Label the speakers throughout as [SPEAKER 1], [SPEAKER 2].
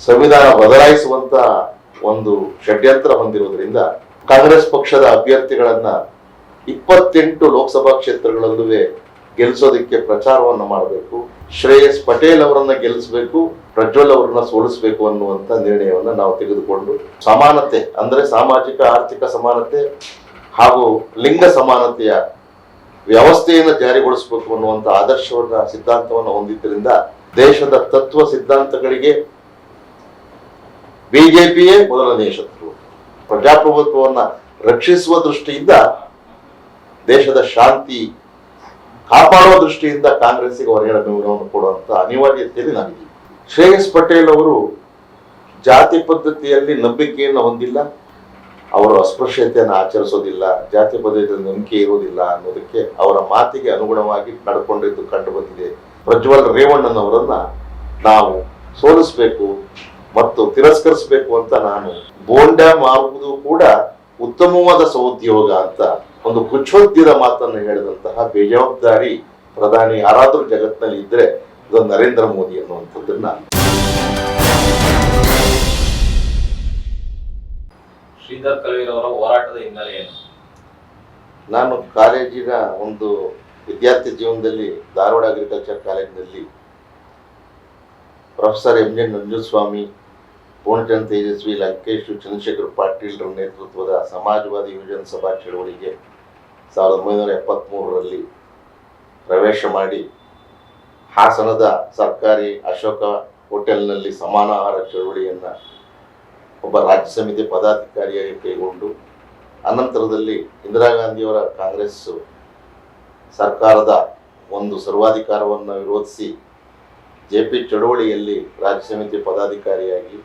[SPEAKER 1] ಸಂವಿಧಾನ ಬದಲಾಯಿಸುವಂತ ಒಂದು ಷಡ್ಯಂತ್ರ ಹೊಂದಿರುವುದರಿಂದ ಕಾಂಗ್ರೆಸ್ ಪಕ್ಷದ ಅಭ್ಯರ್ಥಿಗಳನ್ನ 28 ಲೋಕಸಭಾ ಕ್ಷೇತ್ರಗಳಲ್ಲೂ ಗೆಲ್ಲಿಸೋದಕ್ಕೆ ಪ್ರಚಾರವನ್ನು ಮಾಡಬೇಕು. ಶ್ರೇಯಸ್ ಪಟೇಲ್ ಅವರನ್ನ ಗೆಲ್ಲಿಸಬೇಕು, ಪ್ರಜ್ವಲ್ ಅವರನ್ನ ಸೋಲಿಸಬೇಕು ಅನ್ನುವಂತ ನಿರ್ಣಯವನ್ನ ನಾವು ತೆಗೆದುಕೊಂಡು ಸಮಾನತೆ ಅಂದ್ರೆ ಸಾಮಾಜಿಕ ಆರ್ಥಿಕ ಸಮಾನತೆ ಹಾಗೂ ಲಿಂಗ ಸಮಾನತೆಯ ವ್ಯವಸ್ಥೆಯನ್ನು ಜಾರಿಗೊಳಿಸಬೇಕು ಅನ್ನುವಂತ ಆದರ್ಶವನ್ನ ಸಿದ್ಧಾಂತವನ್ನು ಹೊಂದಿದ್ದರಿಂದ ದೇಶದ ತತ್ವ ಸಿದ್ಧಾಂತಗಳಿಗೆ ಬಿಜೆಪಿಯೇ ಮೊದಲನೆಯ ಶತ್ರು. ಪ್ರಜಾಪ್ರಭುತ್ವವನ್ನ ರಕ್ಷಿಸುವ ದೃಷ್ಟಿಯಿಂದ ದೇಶದ ಶಾಂತಿ ಕಾಪಾಡುವ ದೃಷ್ಟಿಯಿಂದ ಕಾಂಗ್ರೆಸ್ಸಿಗೆ ಹೊರಗಡೆ ಬೆಂಬಲವನ್ನು ಕೊಡುವಂತ ಅನಿವಾರ್ಯತೆಯಲ್ಲಿ ನಾವಿದ್ದೀವಿ. ಶ್ರೇಯಸ್ ಪಟೇಲ್ ಅವರು ಜಾತಿ ಪದ್ಧತಿಯಲ್ಲಿ ನಂಬಿಕೆಯನ್ನು ಹೊಂದಿಲ್ಲ, ಅವರು ಅಸ್ಪೃಶ್ಯತೆಯನ್ನು ಆಚರಿಸೋದಿಲ್ಲ, ಜಾತಿ ಪದ್ಧತಿಯಲ್ಲಿ ನಂಬಿಕೆ ಇರುವುದಿಲ್ಲ ಅನ್ನೋದಕ್ಕೆ ಅವರ ಮಾತಿಗೆ ಅನುಗುಣವಾಗಿ ನಡ್ಕೊಂಡಿದ್ದು ಕಂಡು ಬಂದಿದೆ. ಪ್ರಜ್ವಲ್ ರೇವಣ್ಣನವರನ್ನ ನಾವು ಸೋಲಿಸಬೇಕು ಮತ್ತು ತಿರಸ್ಕರಿಸಬೇಕು ಅಂತ ನಾನು ಬೋಂಡ ಮಾಡುವುದು ಕೂಡ ಉತ್ತಮವಾದ ಸಹೋದ್ಯೋಗ ಅಂತ ಒಂದು ಕುಚೋದ್ಯದ ಮಾತನ್ನು ಹೇಳಿದಂತಹ ಬೇಜವಾಬ್ದಾರಿ ಪ್ರಧಾನಿ ಯಾರಾದ್ರೂ ಜಗತ್ತಿನಲ್ಲಿ ಇದ್ರೆ ಅದು ನರೇಂದ್ರ ಮೋದಿ ಅನ್ನುವಂಥದ್ದನ್ನ.
[SPEAKER 2] ಶ್ರೀಧರ್ ಕಲ್ವೀರ್ ಅವರ ಹೋರಾಟದ ಹಿನ್ನೆಲೆ ಏನು?
[SPEAKER 1] ನಾನು ಕಾಲೇಜಿನ ಒಂದು ವಿದ್ಯಾರ್ಥಿ ಜೀವನದಲ್ಲಿ ಧಾರವಾಡ ಅಗ್ರಿಕಲ್ಚರ್ ಕಾಲೇಜಿನಲ್ಲಿ ಪ್ರೊಫೆಸರ್ ಎಂ.ಜೆ. ನಂಜುಸ್ವಾಮಿ, ಪೂರ್ಣಚಂದ್ರ ತೇಜಸ್ವಿ, ಲಂಕೇಶ್ ಚಂದ್ರಶೇಖರ್ ಪಾಟೀಲ್ ನೇತೃತ್ವದ ಸಮಾಜವಾದಿ ಯುವಜನ ಸಭಾ ಚಳವಳಿಗೆ 1973ರಲ್ಲಿ ಪ್ರವೇಶ ಮಾಡಿ ಹಾಸನದ ಸರ್ಕಾರಿ ಅಶೋಕ ಹೋಟೆಲ್ನಲ್ಲಿ ಸಮಾನ ಆಹಾರ ಚಳವಳಿಯನ್ನ ಒಬ್ಬ ರಾಜ್ಯ ಸಮಿತಿ ಪದಾಧಿಕಾರಿಯಾಗಿ ಕೈಗೊಂಡು ಅನಂತರದಲ್ಲಿ ಇಂದಿರಾ ಗಾಂಧಿಯವರ ಕಾಂಗ್ರೆಸ್ ಸರ್ಕಾರದ ಒಂದು ಸರ್ವಾಧಿಕಾರವನ್ನು ವಿರೋಧಿಸಿ ಜೆ.ಪಿ. ಚಳವಳಿಯಲ್ಲಿ ರಾಜ್ಯ ಸಮಿತಿ ಪದಾಧಿಕಾರಿಯಾಗಿ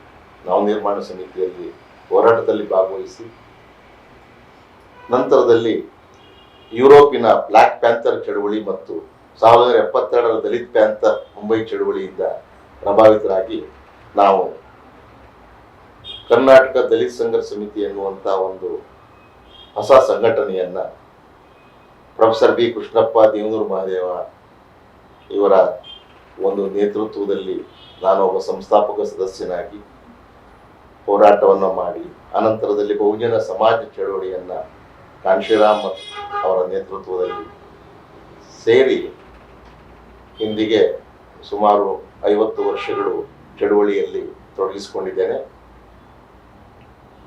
[SPEAKER 1] ನವನಿರ್ಮಾಣ ಸಮಿತಿಯಲ್ಲಿ ಹೋರಾಟದಲ್ಲಿ ಭಾಗವಹಿಸಿ ನಂತರದಲ್ಲಿ ಯುರೋಪಿನ ಬ್ಲ್ಯಾಕ್ ಪ್ಯಾಂಥರ್ ಚಳವಳಿ ಮತ್ತು 1972ರ ದಲಿತ್ ಪ್ಯಾಂಥರ್ ಮುಂಬೈ ಚಳವಳಿಯಿಂದ ಪ್ರಭಾವಿತರಾಗಿ ನಾವು ಕರ್ನಾಟಕ ದಲಿತ್ ಸಂಘರ್ಷ ಸಮಿತಿ ಎನ್ನುವಂತ ಒಂದು ಹೊಸ ಸಂಘಟನೆಯನ್ನ ಪ್ರೊಫೆಸರ್ ಬಿ ಕೃಷ್ಣಪ್ಪ, ದೇವನೂರು ಮಹಾದೇವ ಇವರ ಒಂದು ನೇತೃತ್ವದಲ್ಲಿ ನಾನು ಒಬ್ಬ ಸಂಸ್ಥಾಪಕ ಸದಸ್ಯನಾಗಿ ಹೋರಾಟವನ್ನು ಮಾಡಿ ಅನಂತರದಲ್ಲಿ ಬಹುಜನ ಸಮಾಜ ಚಳವಳಿಯನ್ನ ಕಾಂಶಿರಾಮ್ ಅವರ ನೇತೃತ್ವದಲ್ಲಿ ಸೇರಿ ಇಂದಿಗೆ ಸುಮಾರು 50 ವರ್ಷಗಳು ಚಳವಳಿಯಲ್ಲಿ ತೊಡಗಿಸಿಕೊಂಡಿದ್ದೇನೆ.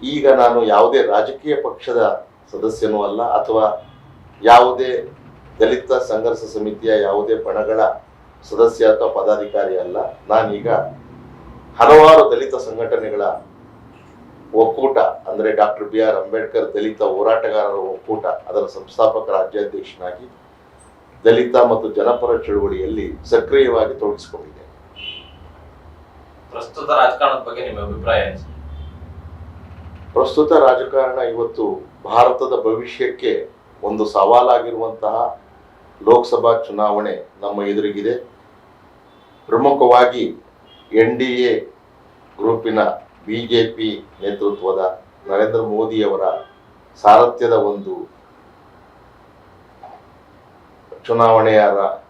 [SPEAKER 1] ಈಗ ನಾನು ಯಾವುದೇ ರಾಜಕೀಯ ಪಕ್ಷದ ಸದಸ್ಯನೂ ಅಲ್ಲ ಅಥವಾ ಯಾವುದೇ ದಲಿತ ಸಂಘರ್ಷ ಸಮಿತಿಯ ಯಾವುದೇ ಬಣಗಳ ಸದಸ್ಯ ಅಥವಾ ಪದಾಧಿಕಾರಿ ಅಲ್ಲ. ನಾನೀಗ ಹಲವಾರು ದಲಿತ ಸಂಘಟನೆಗಳ ಒಕ್ಕೂಟ ಅಂದ್ರೆ ಡಾಕ್ಟರ್ ಬಿ.ಆರ್. ಅಂಬೇಡ್ಕರ್ ದಲಿತ ಹೋರಾಟಗಾರರ ಒಕ್ಕೂಟ ಅದರ ಸಂಸ್ಥಾಪಕ ರಾಜ್ಯಾಧ್ಯಕ್ಷನಾಗಿ ದಲಿತ ಮತ್ತು ಜನಪರ ಚಳುವಳಿಯಲ್ಲಿ ಸಕ್ರಿಯವಾಗಿ ತೊಡಗಿಸಿಕೊಂಡಿದ್ದೇನೆ.
[SPEAKER 2] ಪ್ರಸ್ತುತ ರಾಜಕಾರಣದ ಬಗ್ಗೆ ನಿಮ್ಮ ಅಭಿಪ್ರಾಯ ಏನು?
[SPEAKER 1] ಪ್ರಸ್ತುತ ರಾಜಕಾರಣ ಇವತ್ತು ಭಾರತದ ಭವಿಷ್ಯಕ್ಕೆ ಒಂದು ಸವಾಲಾಗಿರುವಂತಹ ಲೋಕಸಭಾ ಚುನಾವಣೆ ನಮ್ಮ ಎದುರಿಗಿದೆ. ಪ್ರಮುಖವಾಗಿ NDA ಗ್ರೂಪಿನ ಬಿಜೆಪಿ ನೇತೃತ್ವದ ನರೇಂದ್ರ ಮೋದಿಯವರ ಸಾರಥ್ಯದ ಒಂದು ಚುನಾವಣೆಯ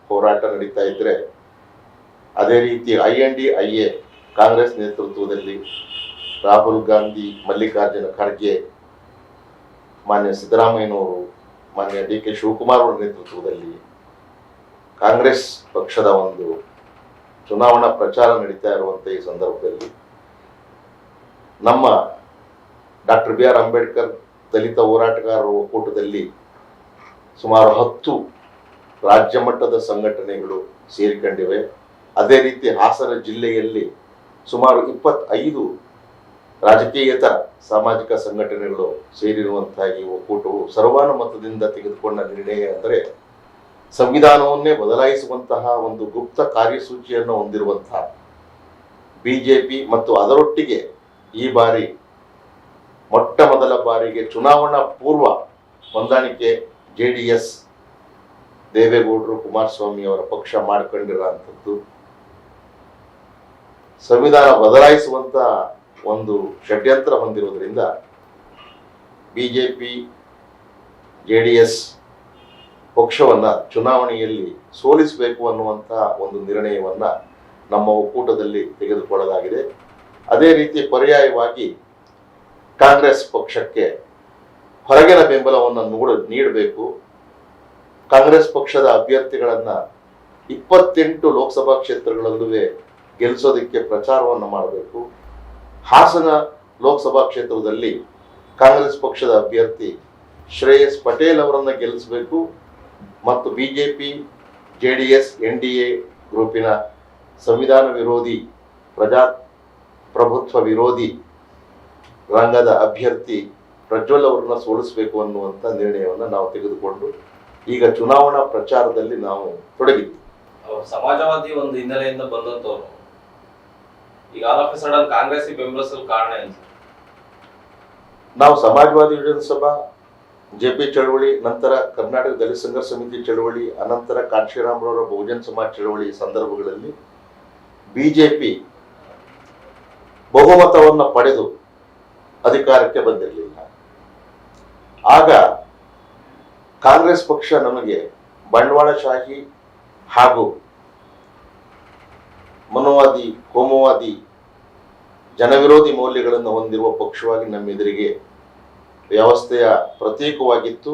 [SPEAKER 1] ಹೋರಾಟ ನಡೀತಾ ಇದ್ರೆ, ಅದೇ ರೀತಿ INDIA ಕಾಂಗ್ರೆಸ್ ನೇತೃತ್ವದಲ್ಲಿ ರಾಹುಲ್ ಗಾಂಧಿ, ಮಲ್ಲಿಕಾರ್ಜುನ ಖರ್ಗೆ, ಮಾನ್ಯ ಸಿದ್ದರಾಮಯ್ಯನವರು, ಮಾನ್ಯ DK ಶಿವಕುಮಾರ್ ಅವರ ನೇತೃತ್ವದಲ್ಲಿ ಕಾಂಗ್ರೆಸ್ ಪಕ್ಷದ ಒಂದು ಚುನಾವಣಾ ಪ್ರಚಾರ ನಡೀತಾ ಇರುವಂತ ಈ ಸಂದರ್ಭದಲ್ಲಿ ನಮ್ಮ ಡಾಕ್ಟರ್ ಬಿ.ಆರ್. ಅಂಬೇಡ್ಕರ್ ದಲಿತ ಹೋರಾಟಗಾರರ ಒಕ್ಕೂಟದಲ್ಲಿ ಸುಮಾರು 10 ರಾಜ್ಯ ಮಟ್ಟದ ಸಂಘಟನೆಗಳು ಸೇರಿಕೊಂಡಿವೆ. ಅದೇ ರೀತಿ ಹಾಸನ ಜಿಲ್ಲೆಯಲ್ಲಿ ಸುಮಾರು 25 ರಾಜಕೀಯೇತರ ಸಾಮಾಜಿಕ ಸಂಘಟನೆಗಳು ಸೇರಿರುವಂತಹ ಈ ಒಕ್ಕೂಟವು ಸರ್ವಾನುಮತದಿಂದ ತೆಗೆದುಕೊಂಡ ನಿರ್ಣಯ ಅಂದರೆ ಸಂವಿಧಾನವನ್ನೇ ಬದಲಾಯಿಸುವಂತಹ ಒಂದು ಗುಪ್ತ ಕಾರ್ಯಸೂಚಿಯನ್ನು ಹೊಂದಿರುವಂತಹ ಬಿಜೆಪಿ ಮತ್ತು ಅದರೊಟ್ಟಿಗೆ ಈ ಬಾರಿ ಮೊಟ್ಟ ಮೊದಲ ಬಾರಿಗೆ ಚುನಾವಣಾ ಪೂರ್ವ ಹೊಂದಾಣಿಕೆ JDS ದೇವೇಗೌಡರು, ಕುಮಾರಸ್ವಾಮಿ ಅವರ ಪಕ್ಷ ಮಾಡಿಕೊಂಡಿರುವಂಥದ್ದು ಸಂವಿಧಾನ ಬದಲಾಯಿಸುವಂತ ಒಂದು ಷಡ್ಯಂತ್ರ ಹೊಂದಿರುವುದರಿಂದ ಬಿಜೆಪಿ JDS ಪಕ್ಷವನ್ನ ಚುನಾವಣೆಯಲ್ಲಿ ಸೋಲಿಸಬೇಕು ಅನ್ನುವಂತ ಒಂದು ನಿರ್ಣಯವನ್ನ ನಮ್ಮ ಒಕ್ಕೂಟದಲ್ಲಿ ತೆಗೆದುಕೊಳ್ಳಲಾಗಿದೆ. ಅದೇ ರೀತಿ ಪರ್ಯಾಯವಾಗಿ ಕಾಂಗ್ರೆಸ್ ಪಕ್ಷಕ್ಕೆ ಹೊರಗಿನ ಬೆಂಬಲವನ್ನು ನೀಡಬೇಕು. ಕಾಂಗ್ರೆಸ್ ಪಕ್ಷದ ಅಭ್ಯರ್ಥಿಗಳನ್ನ 28 ಲೋಕಸಭಾ ಕ್ಷೇತ್ರಗಳಲ್ಲೂ ಗೆಲ್ಲಿಸೋದಕ್ಕೆ ಪ್ರಚಾರವನ್ನು ಮಾಡಬೇಕು. ಹಾಸನ ಲೋಕಸಭಾ ಕ್ಷೇತ್ರದಲ್ಲಿ ಕಾಂಗ್ರೆಸ್ ಪಕ್ಷದ ಅಭ್ಯರ್ಥಿ ಶ್ರೇಯಸ್ ಪಟೇಲ್ ಅವರನ್ನ ಗೆಲ್ಲಿಸಬೇಕು ಮತ್ತು ಬಿಜೆಪಿ JDS NDA ಗ್ರೂಪಿನ ಸಂವಿಧಾನ ವಿರೋಧಿ ಪ್ರಜಾಪ್ರಭುತ್ವ ವಿರೋಧಿ ರಂಗದ ಅಭ್ಯರ್ಥಿ ಪ್ರಜ್ವಲ್ ಅವರನ್ನ ಸೋಲಿಸಬೇಕು ಅನ್ನುವಂಥ ನಿರ್ಣಯವನ್ನು ನಾವು ತೆಗೆದುಕೊಂಡು ಈಗ ಚುನಾವಣಾ ಪ್ರಚಾರದಲ್ಲಿ ನಾವು ತೊಡಗಿದ್ವಿ.
[SPEAKER 2] ಅವ್ರು ಸಮಾಜವಾದಿ ಒಂದು ಹಿನ್ನೆಲೆಯಿಂದ ಬಂದಂತವ್ರು ಈಗ ಆಲ್ ಆಫ್ ಸಡನ್ ಕಾಂಗ್ರೆಸ್ ಬೆಂಬಲಿಸಲು ಕಾರಣ ಏನು?
[SPEAKER 1] ನಾವು ಸಮಾಜವಾದಿ ವಿಧಾನಸಭಾ JP ಚಳವಳಿ, ನಂತರ ಕರ್ನಾಟಕ ದಲಿತ ಸಂಘರ್ಷ ಸಮಿತಿ ಚಳವಳಿ, ಅನಂತರ ಕಾಂಶಿರಾಮ್ರವರ ಬಹುಜನ್ ಸಮಾಜ ಚಳವಳಿ ಸಂದರ್ಭಗಳಲ್ಲಿ ಬಿಜೆಪಿ ಬಹುಮತವನ್ನು ಪಡೆದು ಅಧಿಕಾರಕ್ಕೆ ಬಂದಿರಲಿಲ್ಲ. ಆಗ ಕಾಂಗ್ರೆಸ್ ಪಕ್ಷ ನಮಗೆ ಬಂಡವಾಳಶಾಹಿ ಹಾಗೂ ಮನೋವಾದಿ, ಕೋಮುವಾದಿ, ಜನವಿರೋಧಿ ಮೌಲ್ಯಗಳನ್ನು ಹೊಂದಿರುವ ಪಕ್ಷವಾಗಿ ನಮ್ಮ ಎದುರಿಗೆ ವ್ಯವಸ್ಥೆಯ ಪ್ರತೀಕವಾಗಿತ್ತು.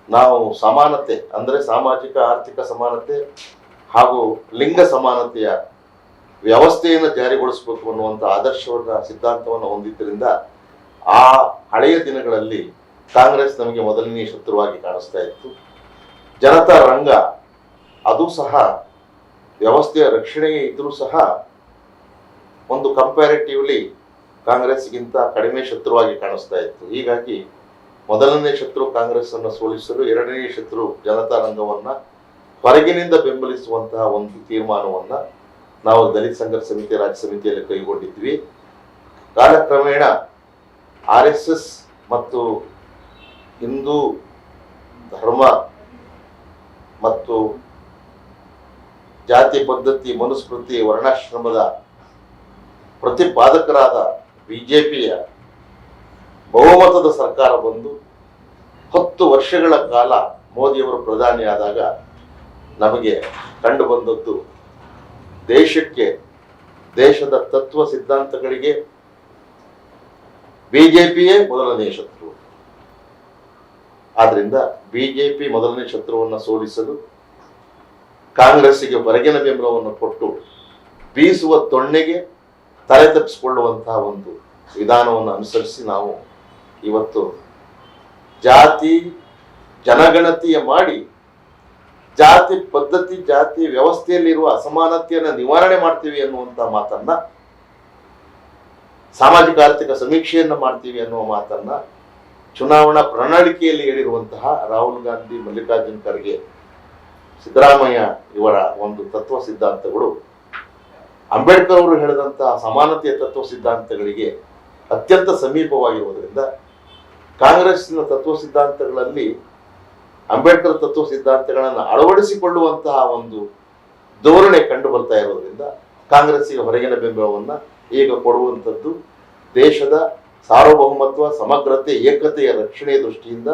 [SPEAKER 1] ನಾವು ಸಮಾನತೆ ಅಂದರೆ ಸಾಮಾಜಿಕ ಆರ್ಥಿಕ ಸಮಾನತೆ ಹಾಗೂ ಲಿಂಗ ಸಮಾನತೆಯ ವ್ಯವಸ್ಥೆಯನ್ನು ಜಾರಿಗೊಳಿಸಬೇಕು ಅನ್ನುವಂಥ ಆದರ್ಶವನ್ನ ಸಿದ್ಧಾಂತವನ್ನು ಹೊಂದಿದ್ದರಿಂದ ಆ ಹಳೆಯ ದಿನಗಳಲ್ಲಿ ಕಾಂಗ್ರೆಸ್ ನಮಗೆ ಮೊದಲನೇ ಶತ್ರುವಾಗಿ ಕಾಣಿಸ್ತಾ ಇತ್ತು. ಜನತಾ ರಂಗ ಅದು ಸಹ ವ್ಯವಸ್ಥೆಯ ರಕ್ಷಣೆಗೆ ಇದ್ರೂ ಸಹ ಒಂದು ಕಂಪ್ಯಾರಿಟಿವ್ಲಿ ಕಾಂಗ್ರೆಸ್ಗಿಂತ ಕಡಿಮೆ ಶತ್ರುವಾಗಿ ಕಾಣಿಸ್ತಾ ಇತ್ತು. ಹೀಗಾಗಿ ಮೊದಲನೇ ಶತ್ರು ಕಾಂಗ್ರೆಸ್ ಅನ್ನು ಸೋಲಿಸಲು, ಎರಡನೇ ಶತ್ರು ಜನತಾ ರಂಗವನ್ನ ಹೊರಗಿನಿಂದ ಬೆಂಬಲಿಸುವಂತಹ ಒಂದು ತೀರ್ಮಾನವನ್ನ ನಾವು ದಲಿತ ಸಂಘರ್ಷ ಸಮಿತಿ ರಾಜ್ಯ ಸಮಿತಿಯಲ್ಲಿ ಕೈಗೊಂಡಿದ್ವಿ. ಕಾಲಕ್ರಮೇಣ RSS ಮತ್ತು ಹಿಂದೂ ಧರ್ಮ ಮತ್ತು ಜಾತಿ ಪದ್ಧತಿ, ಮನುಸ್ಮೃತಿ, ವರ್ಣಾಶ್ರಮದ ಪ್ರತಿಪಾದಕರಾದ ಬಿಜೆಪಿಯ ಬಹುಮತದ ಸರ್ಕಾರ ಬಂದು 10 ವರ್ಷಗಳ ಕಾಲ ಮೋದಿಯವರು ಪ್ರಧಾನಿಯಾದಾಗ ನಮಗೆ ಕಂಡು ಬಂದದ್ದು ದೇಶಕ್ಕೆ, ದೇಶದ ತತ್ವ ಸಿದ್ಧಾಂತಗಳಿಗೆ ಬಿಜೆಪಿಯೇ ಮೊದಲನೇ ಶತ್ರು. ಆದ್ರಿಂದ ಬಿಜೆಪಿ ಮೊದಲನೇ ಶತ್ರುವನ್ನು ಸೋಲಿಸಲು ಕಾಂಗ್ರೆಸ್ಸಿಗೆ ಹೊರಗಿನ ಬೆಂಬಲವನ್ನು ಕೊಟ್ಟು ಬೀಸುವ ತೊಣ್ಣೆಗೆ ತಲೆ ತಪ್ಪಿಸಿಕೊಳ್ಳುವಂತಹ ಒಂದು ವಿಧಾನವನ್ನು ಅನುಸರಿಸಿ ನಾವು ಇವತ್ತು ಜಾತಿ ಜನಗಣತಿಯ ಮಾಡಿ ಜಾತಿ ಪದ್ಧತಿ, ಜಾತಿ ವ್ಯವಸ್ಥೆಯಲ್ಲಿರುವ ಅಸಮಾನತೆಯನ್ನು ನಿವಾರಣೆ ಮಾಡ್ತೀವಿ ಅನ್ನುವಂಥ ಮಾತನ್ನ, ಸಾಮಾಜಿಕ ಆರ್ಥಿಕ ಸಮೀಕ್ಷೆಯನ್ನು ಮಾಡ್ತೀವಿ ಅನ್ನುವ ಮಾತನ್ನ ಚುನಾವಣಾ ಪ್ರಣಾಳಿಕೆಯಲ್ಲಿ ಹೇಳಿರುವಂತಹ ರಾಹುಲ್ ಗಾಂಧಿ, ಮಲ್ಲಿಕಾರ್ಜುನ್ ಖರ್ಗೆ, ಸಿದ್ದರಾಮಯ್ಯ ಇವರ ಒಂದು ತತ್ವ ಸಿದ್ಧಾಂತಗಳು ಅಂಬೇಡ್ಕರ್ ಅವರು ಹೇಳಿದಂತಹ ಸಮಾನತೆಯ ತತ್ವ ಸಿದ್ಧಾಂತಗಳಿಗೆ ಅತ್ಯಂತ ಸಮೀಪವಾಗಿರುವುದರಿಂದ ಕಾಂಗ್ರೆಸ್ಸಿನ ತತ್ವ ಸಿದ್ಧಾಂತಗಳಲ್ಲಿ ಅಂಬೇಡ್ಕರ್ ತತ್ವ ಸಿದ್ಧಾಂತಗಳನ್ನು ಅಳವಡಿಸಿಕೊಳ್ಳುವಂತಹ ಒಂದು ಧೋರಣೆ ಕಂಡು ಬರ್ತಾ ಇರೋದ್ರಿಂದ ಕಾಂಗ್ರೆಸ್ಸಿಗೆ ಹೊರಗಿನ ಬೆಂಬಲವನ್ನ ಈಗ ಕೊಡುವಂಥದ್ದು ದೇಶದ ಸಾರ್ವಭೌಮತ್ವ, ಸಮಗ್ರತೆ, ಏಕತೆಯ ರಕ್ಷಣೆಯ ದೃಷ್ಟಿಯಿಂದ,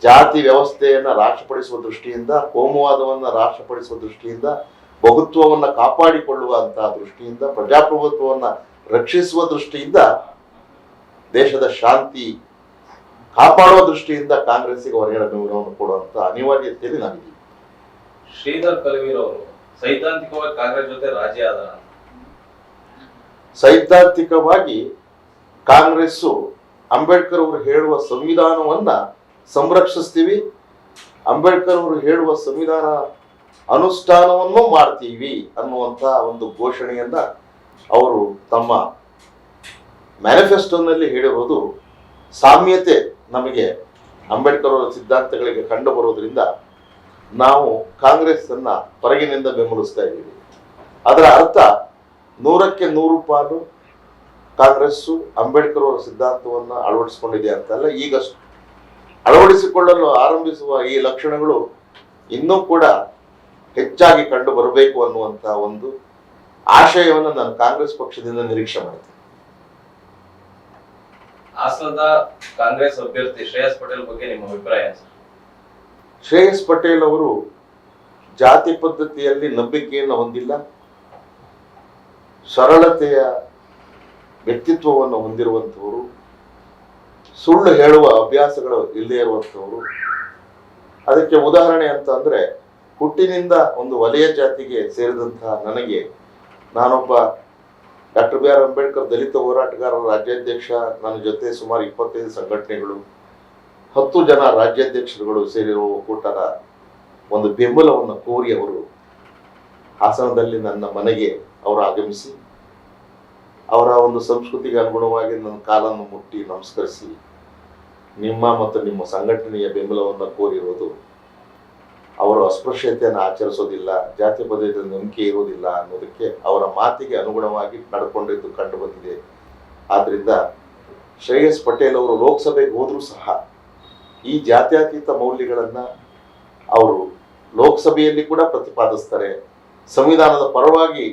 [SPEAKER 1] ಜಾತಿ ವ್ಯವಸ್ಥೆಯನ್ನ ರಾಷ್ಟ್ರಪಡಿಸುವ ದೃಷ್ಟಿಯಿಂದ, ಕೋಮುವಾದವನ್ನ ರಾಷ್ಟ್ರಪಡಿಸುವ ದೃಷ್ಟಿಯಿಂದ, ಬಹುತ್ವವನ್ನ ಕಾಪಾಡಿಕೊಳ್ಳುವಂತಹ ದೃಷ್ಟಿಯಿಂದ, ಪ್ರಜಾಪ್ರಭುತ್ವವನ್ನ ರಕ್ಷಿಸುವ ದೃಷ್ಟಿಯಿಂದ, ದೇಶದ ಶಾಂತಿ ಕಾಪಾಡುವ ದೃಷ್ಟಿಯಿಂದ ಕಾಂಗ್ರೆಸ್ಸಿಗೆ ಹೊರಗಿನ ಬೆಂಬಲವನ್ನು ಕೊಡುವಂತ ಅನಿವಾರ್ಯತೆಯಲ್ಲಿ ನಾವಿದ್ದೀವಿ.
[SPEAKER 2] ಶ್ರೀಧರ್ ಕಲ್ವೀರ್ ಅವರು ಸೈದ್ಧಾಂತಿಕವಾಗಿ ಕಾಂಗ್ರೆಸ್ ಜೊತೆ ರಾಜಿ ಆದ
[SPEAKER 1] ಸೈದ್ಧಾಂತಿಕವಾಗಿ ಕಾಂಗ್ರೆಸ್ಸು ಅಂಬೇಡ್ಕರ್ ಅವರು ಹೇಳುವ ಸಂವಿಧಾನವನ್ನ ಸಂರಕ್ಷಿಸ್ತೀವಿ, ಅಂಬೇಡ್ಕರ್ ಅವರು ಹೇಳುವ ಸಂವಿಧಾನ ಅನುಷ್ಠಾನವನ್ನು ಮಾಡ್ತೀವಿ ಅನ್ನುವಂಥ ಒಂದು ಘೋಷಣೆಯನ್ನ ಅವರು ತಮ್ಮ ಮ್ಯಾನಿಫೆಸ್ಟೋನಲ್ಲಿ ಹೇಳಿರೋದು ಸಾಮ್ಯತೆ ನಮಗೆ ಅಂಬೇಡ್ಕರ್ ಅವರ ಸಿದ್ಧಾಂತಗಳಿಗೆ ಕಂಡು ಬರೋದ್ರಿಂದ ನಾವು ಕಾಂಗ್ರೆಸ್ ಅನ್ನ ಹೊರಗಿನಿಂದ ಬೆಂಬಲಿಸ್ತಾ ಇದ್ದೀವಿ. ಅದರ ಅರ್ಥ 100ಕ್ಕೆ 100 ಪಾಲು ಕಾಂಗ್ರೆಸ್ಸು ಅಂಬೇಡ್ಕರ್ ಅವರ ಸಿದ್ಧಾಂತವನ್ನು ಅಳವಡಿಸಿಕೊಂಡಿದೆ ಅಂತಲ್ಲ, ಈಗ ಅಳವಡಿಸಿಕೊಳ್ಳಲು ಆರಂಭಿಸುವ ಈ ಲಕ್ಷಣಗಳು ಇನ್ನೂ ಕೂಡ ಹೆಚ್ಚಾಗಿ ಕಂಡು ಬರಬೇಕು ಅನ್ನುವಂತ ಒಂದು ಆಶಯವನ್ನು ನಾನು ಕಾಂಗ್ರೆಸ್ ಪಕ್ಷದಿಂದ ನಿರೀಕ್ಷೆ ಮಾಡ್ತೇನೆ.
[SPEAKER 2] ಹಾಸನದ ಕಾಂಗ್ರೆಸ್ ಅಭ್ಯರ್ಥಿ ಶ್ರೇಯಸ್ ಪಟೇಲ್ ಬಗ್ಗೆ ನಿಮ್ಮ ಅಭಿಪ್ರಾಯ?
[SPEAKER 1] ಶ್ರೇಯಸ್ ಪಟೇಲ್ ಅವರು ಜಾತಿ ಪದ್ಧತಿಯಲ್ಲಿ ನಂಬಿಕೆಯನ್ನು ಹೊಂದಿಲ್ಲ, ಸರಳತೆಯ ವ್ಯಕ್ತಿತ್ವವನ್ನು ಹೊಂದಿರುವಂಥವರು, ಸುಳ್ಳು ಹೇಳುವ ಅಭ್ಯಾಸಗಳು ಇಲ್ಲದೆ ಇರುವಂಥವರು. ಅದಕ್ಕೆ ಉದಾಹರಣೆ ಅಂತ ಅಂದ್ರೆ, ಹುಟ್ಟಿನಿಂದ ಒಂದು ವಲಯ ಜಾತಿಗೆ ಸೇರಿದಂತಹ ನನಗೆ, ನಾನೊಬ್ಬ ಡಾಕ್ಟರ್ ಬಿ ಆರ್ ಅಂಬೇಡ್ಕರ್ ದಲಿತ ಹೋರಾಟಗಾರರ ರಾಜ್ಯಾಧ್ಯಕ್ಷ, ನನ್ನ ಜೊತೆ ಸುಮಾರು 25 ಸಂಘಟನೆಗಳು, 10 ಜನ ರಾಜ್ಯಾಧ್ಯಕ್ಷರುಗಳು ಸೇರಿರುವ ಒಕ್ಕೂಟದ ಒಂದು ಬೆಂಬಲವನ್ನು ಕೋರಿ ಅವರು ಹಾಸನದಲ್ಲಿ ನನ್ನ ಮನೆಗೆ ಅವರು ಆಗಮಿಸಿ, ಅವರ ಒಂದು ಸಂಸ್ಕೃತಿಗೆ ಅನುಗುಣವಾಗಿ ನನ್ನ ಕಾಲನ್ನು ಮುಟ್ಟಿ ನಮಸ್ಕರಿಸಿ, ನಿಮ್ಮ ಮತ್ತು ನಿಮ್ಮ ಸಂಘಟನೆಯ ಬೆಂಬಲವನ್ನು ಕೋರಿರುವುದು, ಅವರು ಅಸ್ಪೃಶ್ಯತೆಯನ್ನು ಆಚರಿಸೋದಿಲ್ಲ, ಜಾತಿ ಪದ್ಧತಿಯ ನಂಬಿಕೆ ಇರುವುದಿಲ್ಲ ಅನ್ನೋದಕ್ಕೆ ಅವರ ಮಾತಿಗೆ ಅನುಗುಣವಾಗಿ ನಡ್ಕೊಂಡಿದ್ದು ಕಂಡು ಬಂದಿದೆ. ಆದ್ರಿಂದ ಶ್ರೇಯಸ್ ಪಟೇಲ್ ಅವರು ಲೋಕಸಭೆಗೆ ಹೋದರೂ ಸಹ ಈ ಜಾತ್ಯತೀತ ಮೌಲ್ಯಗಳನ್ನ ಅವರು ಲೋಕಸಭೆಯಲ್ಲಿ ಕೂಡ ಪ್ರತಿಪಾದಿಸ್ತಾರೆ, ಸಂವಿಧಾನದ ಪರವಾಗಿ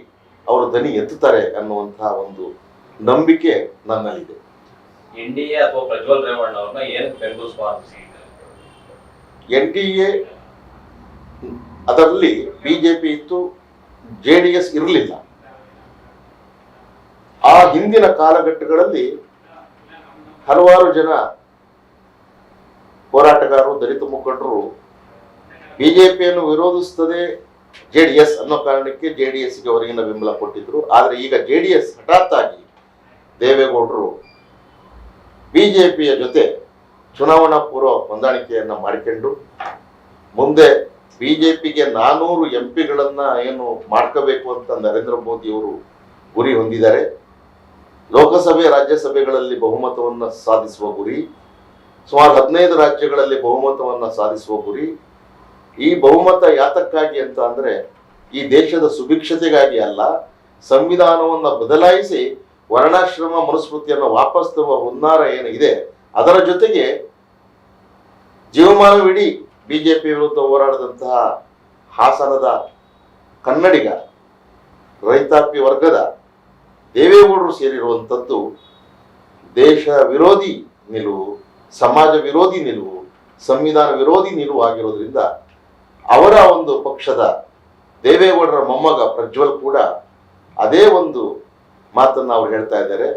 [SPEAKER 1] ಅವರು ಧ್ವನಿ ಎತ್ತುತ್ತಾರೆ ಅನ್ನುವಂತಹ ಒಂದು ನಂಬಿಕೆ ನನ್ನಲ್ಲಿದೆ.
[SPEAKER 2] NDA ಅಥವಾ ಪ್ರಜ್ವಲ್ ರೇವಣ್ಣ ಅವ್ರನ್ನ ಏನು ಬೆಂಬಲಿಸುವ
[SPEAKER 1] NDA ಅದರಲ್ಲಿ ಬಿಜೆಪಿ ಇತ್ತು, JDS ಇರಲಿಲ್ಲ. ಆ ಹಿಂದಿನ ಕಾಲಘಟ್ಟಗಳಲ್ಲಿ ಹಲವಾರು ಜನ ಹೋರಾಟಗಾರರು, ದಲಿತ ಮುಖಂಡರು ಬಿಜೆಪಿಯನ್ನು ವಿರೋಧಿಸುತ್ತದೆ JDS ಅನ್ನೋ ಕಾರಣಕ್ಕೆ JDSಗೆ ಹೊರಗಿನ ಬೆಂಬಲ ಕೊಟ್ಟಿದ್ರು. ಆದ್ರೆ ಈಗ JDS ಹಠಾತ್ ಆಗಿ ದೇವೇಗೌಡರು ಬಿಜೆಪಿಯ ಜೊತೆ ಚುನಾವಣಾ ಪೂರ್ವ ಹೊಂದಾಣಿಕೆಯನ್ನ ಮಾಡಿಕೊಂಡು ಮುಂದೆ ಬಿಜೆಪಿಗೆ 400 MP ಏನು ಮಾಡ್ಕೋಬೇಕು ಅಂತ ನರೇಂದ್ರ ಮೋದಿ ಅವರು ಗುರಿ ಹೊಂದಿದ್ದಾರೆ. ಲೋಕಸಭೆ, ರಾಜ್ಯಸಭೆಗಳಲ್ಲಿ ಬಹುಮತವನ್ನು ಸಾಧಿಸುವ ಗುರಿ, ಸುಮಾರು 15 ರಾಜ್ಯಗಳಲ್ಲಿ ಬಹುಮತವನ್ನು ಸಾಧಿಸುವ ಗುರಿ. ಈ ಬಹುಮತ ಯಾತಕ್ಕಾಗಿ ಅಂತ ಅಂದ್ರೆ, ಈ ದೇಶದ ಸುಭಿಕ್ಷತೆಗಾಗಿ ಅಲ್ಲ, ಸಂವಿಧಾನವನ್ನು ಬದಲಾಯಿಸಿ ವರ್ಣಾಶ್ರಮ ಮನುಸ್ಮೃತಿಯನ್ನು ವಾಪಸ್ ತರುವ ಹುನ್ನಾರ ಏನಿದೆ ಅದರ ಜೊತೆಗೆ ಜೀವಮಾನವಿಡೀ ಬಿಜೆಪಿ ವಿರುದ್ಧ ಹೋರಾಡದಂತಹ ಹಾಸನದ ಕನ್ನಡಿಗ ರೈತಾಪಿ ವರ್ಗದ ದೇವೇಗೌಡರು ಸೇರಿರುವಂಥದ್ದು ದೇಶ ವಿರೋಧಿ ನಿಲುವು, ಸಮಾಜ ವಿರೋಧಿ ನಿಲುವು, ಸಂವಿಧಾನ ವಿರೋಧಿ ನಿಲುವು ಆಗಿರೋದ್ರಿಂದ ಅವರ ಒಂದು ಪಕ್ಷದ ದೇವೇಗೌಡರ ಮೊಮ್ಮಗ ಪ್ರಜ್ವಲ್ ಕೂಡ ಅದೇ ಒಂದು ಮಾತನ್ನ ಅವ್ರು ಹೇಳ್ತಾ ಇದ್ದಾರೆ.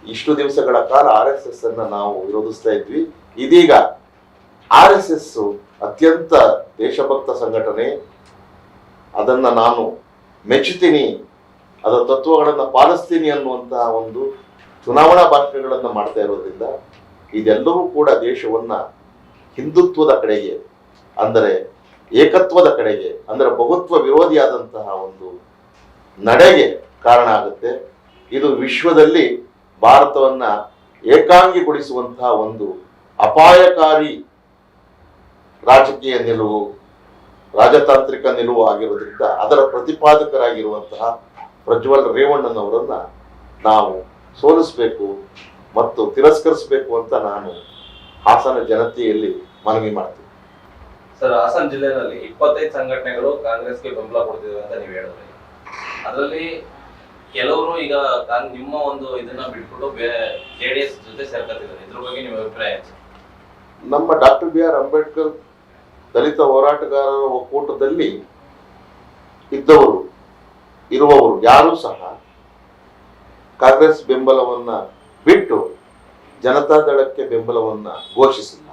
[SPEAKER 1] ಇಷ್ಟು ದಿವಸಗಳ ಕಾಲ RSS ಅನ್ನ ನಾವು ವಿರೋಧಿಸ್ತಾ ಇದ್ವಿ, ಇದೀಗ RSS ಅತ್ಯಂತ ದೇಶಭಕ್ತ ಸಂಘಟನೆ, ಅದನ್ನ ನಾನು ಮೆಚ್ಚುತ್ತೀನಿ, ಅದರ ತತ್ವಗಳನ್ನು ಪಾಲಿಸ್ತೀನಿ ಅನ್ನುವಂತಹ ಒಂದು ಚುನಾವಣಾ ಭಾಷಣಗಳನ್ನು ಮಾಡ್ತಾ ಇರೋದ್ರಿಂದ ಇದೆಲ್ಲವೂ ಕೂಡ ದೇಶವನ್ನ ಹಿಂದುತ್ವದ ಕಡೆಗೆ, ಅಂದರೆ ಏಕತ್ವದ ಕಡೆಗೆ, ಅಂದರೆ ಬಹುತ್ವ ವಿರೋಧಿಯಾದಂತಹ ಒಂದು ನಡೆಗೆ ಕಾರಣ ಆಗುತ್ತೆ. ಇದು ವಿಶ್ವದಲ್ಲಿ ಭಾರತವನ್ನ ಏಕಾಂಗಿಗೊಳಿಸುವಂತಹ ಒಂದು ಅಪಾಯಕಾರಿ ರಾಜಕೀಯ ನಿಲುವು, ರಾಜತಾಂತ್ರಿಕ ನಿಲುವು ಆಗಿರೋದ್ರಿಂದ ಅದರ ಪ್ರತಿಪಾದಕರಾಗಿರುವಂತಹ ಪ್ರಜ್ವಲ್ ರೇವಣ್ಣನವರನ್ನ ನಾವು ಸೋಲಿಸಬೇಕು ಮತ್ತು ತಿರಸ್ಕರಿಸಬೇಕು ಅಂತ ನಾನು ಹಾಸನ ಜನತೆಯಲ್ಲಿ ಮನವಿ ಮಾಡ್ತೀನಿ.
[SPEAKER 2] ಸರ್, ಹಾಸನ ಜಿಲ್ಲೆಯಲ್ಲಿ 25 ಸಂಘಟನೆಗಳು ಕಾಂಗ್ರೆಸ್ಗೆ ಬೆಂಬಲ ಕೊಡ್ತಿವೆ ಅಂತ ನೀವು ಹೇಳಿದ್ರಿ. ಅದರಲ್ಲಿ ಕೆಲವರು ಈಗ ನಿಮ್ಮ ಒಂದು ಇದನ್ನ ಬಿಟ್ಬಿಟ್ಟು JDS ಜೊತೆ ಸೇರ್ಕೊತಿದ್ದಾರೆ. ಇದ್ರ ಬಗ್ಗೆ ನಿಮ್ಮ ಅಭಿಪ್ರಾಯ ಏನು?
[SPEAKER 1] ನಮ್ಮ ಡಾಕ್ಟರ್ ಬಿ ಆರ್ ಅಂಬೇಡ್ಕರ್ ದಲಿತ ಹೋರಾಟಗಾರರ ಒಕ್ಕೂಟದಲ್ಲಿ ಇರುವವರು ಯಾರೂ ಸಹ ಕಾಂಗ್ರೆಸ್ ಬೆಂಬಲವನ್ನ ಬಿಟ್ಟು ಜನತಾದಳಕ್ಕೆ ಬೆಂಬಲವನ್ನ ಘೋಷಿಸಿಲ್ಲ.